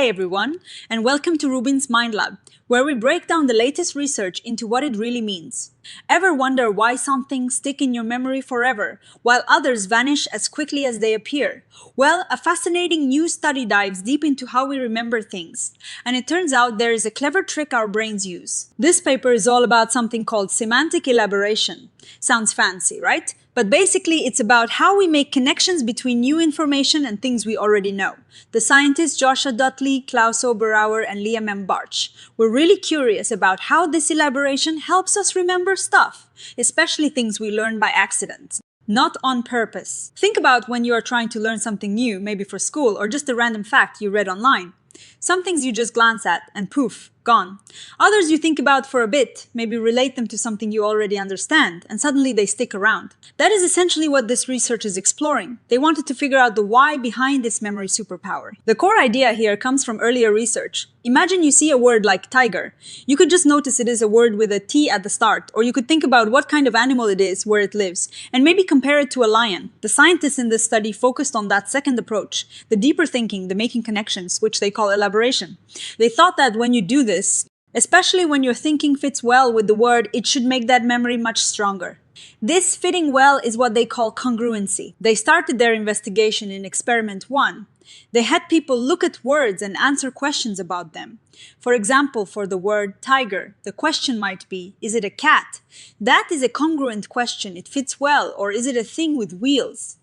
Hey everyone, and welcome to RUBIN'S Mind Lab, where we break down the latest research into what it really means. Ever wonder why some things stick in your memory forever, while others vanish as quickly as they appear? Well, a fascinating new study dives deep into how we remember things, and it turns out there is a clever trick our brains use. This paper is all about something called semantic elaboration. Sounds fancy, right? But basically, it's about how we make connections between new information and things we already know. The scientists Joscha, Dutli, Klaus, Oberauer, and Bartsch were really curious about how this elaboration helps us remember stuff, especially things we learn by accident, not on purpose. Think about when you are trying to learn something new, maybe for school, or just a random fact you read online. Some things you just glance at and poof, gone. Others you think about for a bit, maybe relate them to something you already understand, and suddenly they stick around. That is essentially what this research is exploring. They wanted to figure out the why behind this memory superpower. The core idea here comes from earlier research. Imagine you see a word like tiger. You could just notice it is a word with a T at the start, or you could think about what kind of animal it is, where it lives, and maybe compare it to a lion. The scientists in this study focused on that second approach, the deeper thinking, the making connections, which they call elaboration. They thought that when you do this, especially when your thinking fits well with the word, it should make that memory much stronger. This fitting well is what they call congruency. They started their investigation in experiment 1. They had people look at words and answer questions about them. For example, for the word tiger, the question might be, is it a cat? That is a congruent question, it fits well, or is it a thing with wheels?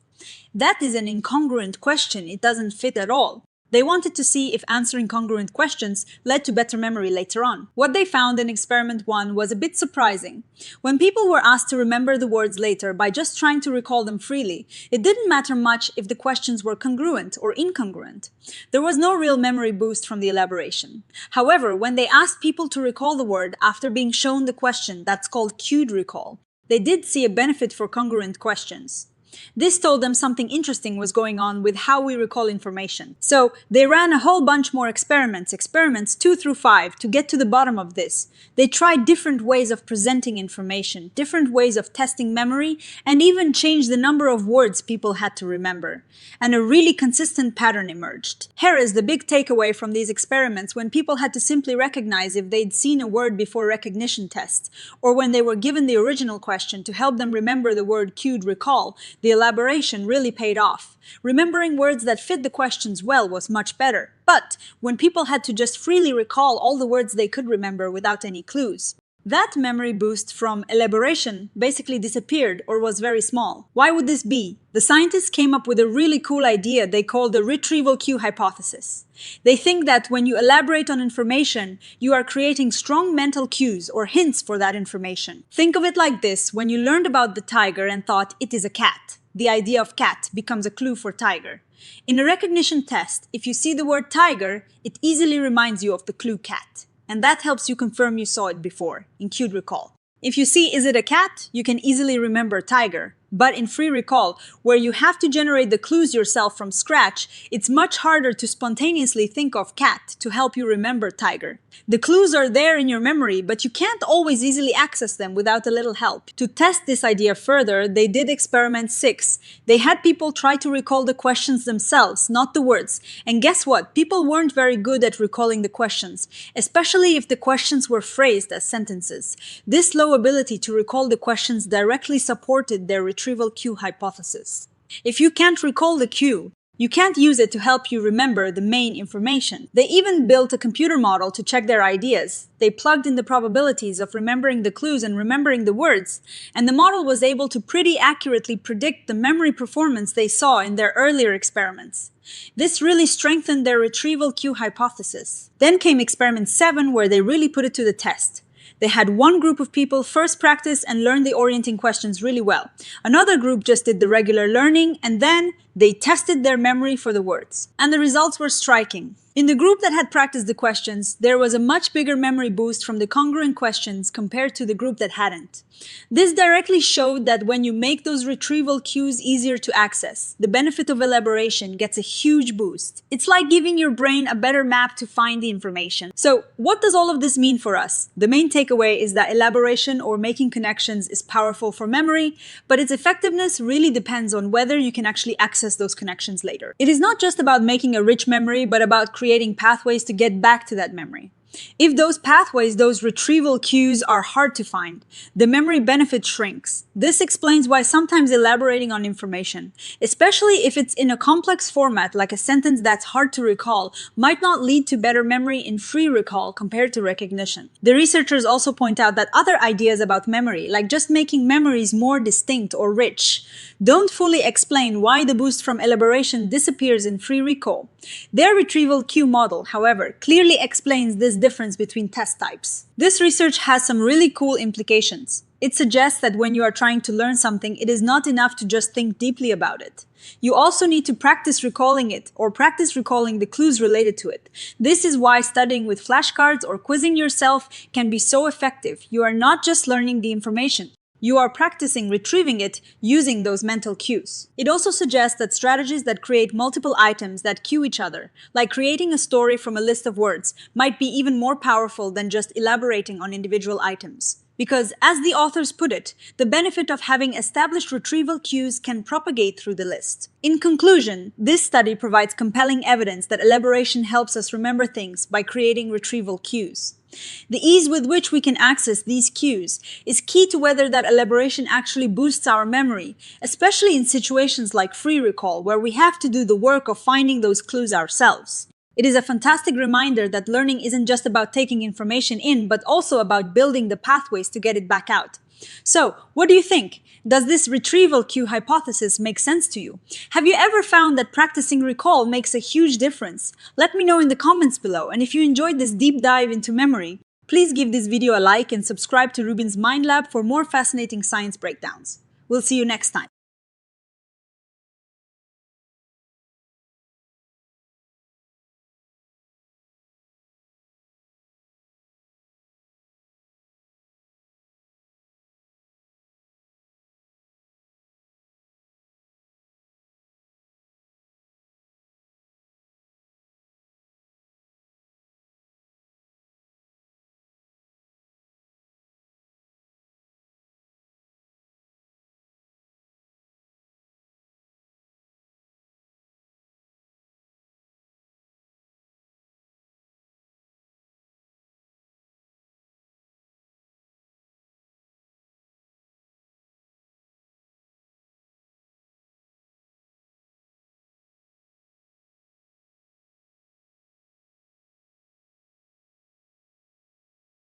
That is an incongruent question, it doesn't fit at all. They wanted to see if answering congruent questions led to better memory later on. What they found in experiment 1 was a bit surprising. When people were asked to remember the words later by just trying to recall them freely, it didn't matter much if the questions were congruent or incongruent. There was no real memory boost from the elaboration. However, when they asked people to recall the word after being shown the question, that's called cued recall, they did see a benefit for congruent questions. This told them something interesting was going on with how we recall information. So they ran a whole bunch more experiments 2 through 5, to get to the bottom of this. They tried different ways of presenting information, different ways of testing memory, and even changed the number of words people had to remember. And a really consistent pattern emerged. Here is the big takeaway from these experiments when people had to simply recognize if they'd seen a word before recognition tests, or when they were given the original question to help them remember the word cued recall. The elaboration really paid off. Remembering words that fit the questions well was much better. But when people had to just freely recall all the words they could remember without any clues, that memory boost from elaboration basically disappeared or was very small. Why would this be? The scientists came up with a really cool idea they call the retrieval cue hypothesis. They think that when you elaborate on information, you are creating strong mental cues or hints for that information. Think of it like this: when you learned about the tiger and thought it is a cat, the idea of cat becomes a clue for tiger. In a recognition test, if you see the word tiger, it easily reminds you of the clue cat. And that helps you confirm you saw it before, in cued recall. If you see is it a cat, you can easily remember tiger. But in free recall, where you have to generate the clues yourself from scratch, it's much harder to spontaneously think of cat to help you remember tiger. The clues are there in your memory, but you can't always easily access them without a little help. To test this idea further, they did experiment 6. They had people try to recall the questions themselves, not the words. And guess what? People weren't very good at recalling the questions, especially if the questions were phrased as sentences. This low ability to recall the questions directly supported their retrieval cue hypothesis. If you can't recall the cue, you can't use it to help you remember the main information. They even built a computer model to check their ideas. They plugged in the probabilities of remembering the clues and remembering the words, and the model was able to pretty accurately predict the memory performance they saw in their earlier experiments. This really strengthened their retrieval cue hypothesis. Then came experiment 7, where they really put it to the test. They had one group of people first practice and learn the orienting questions really well. Another group just did the regular learning, and then they tested their memory for the words. And the results were striking. In the group that had practiced the questions, there was a much bigger memory boost from the congruent questions compared to the group that hadn't. This directly showed that when you make those retrieval cues easier to access, the benefit of elaboration gets a huge boost. It's like giving your brain a better map to find the information. So, what does all of this mean for us? The main takeaway is that elaboration or making connections is powerful for memory, but its effectiveness really depends on whether you can actually access those connections later. It is not just about making a rich memory, but about creating pathways to get back to that memory. If those pathways, those retrieval cues, are hard to find, the memory benefit shrinks. This explains why sometimes elaborating on information, especially if it's in a complex format like a sentence that's hard to recall, might not lead to better memory in free recall compared to recognition. The researchers also point out that other ideas about memory, like just making memories more distinct or rich, don't fully explain why the boost from elaboration disappears in free recall. Their retrieval cue model, however, clearly explains this difference between test types. This research has some really cool implications. It suggests that when you are trying to learn something, it is not enough to just think deeply about it. You also need to practice recalling it, or practice recalling the clues related to it. This is why studying with flashcards or quizzing yourself can be so effective. You are not just learning the information. You are practicing retrieving it using those mental cues. It also suggests that strategies that create multiple items that cue each other, like creating a story from a list of words, might be even more powerful than just elaborating on individual items. Because, as the authors put it, the benefit of having established retrieval cues can propagate through the list. In conclusion, this study provides compelling evidence that elaboration helps us remember things by creating retrieval cues. The ease with which we can access these cues is key to whether that elaboration actually boosts our memory, especially in situations like free recall, where we have to do the work of finding those clues ourselves. It is a fantastic reminder that learning isn't just about taking information in, but also about building the pathways to get it back out. So, what do you think? Does this retrieval cue hypothesis make sense to you? Have you ever found that practicing recall makes a huge difference? Let me know in the comments below, and if you enjoyed this deep dive into memory, please give this video a like and subscribe to RUBIN'S Mind Lab for more fascinating science breakdowns. We'll see you next time.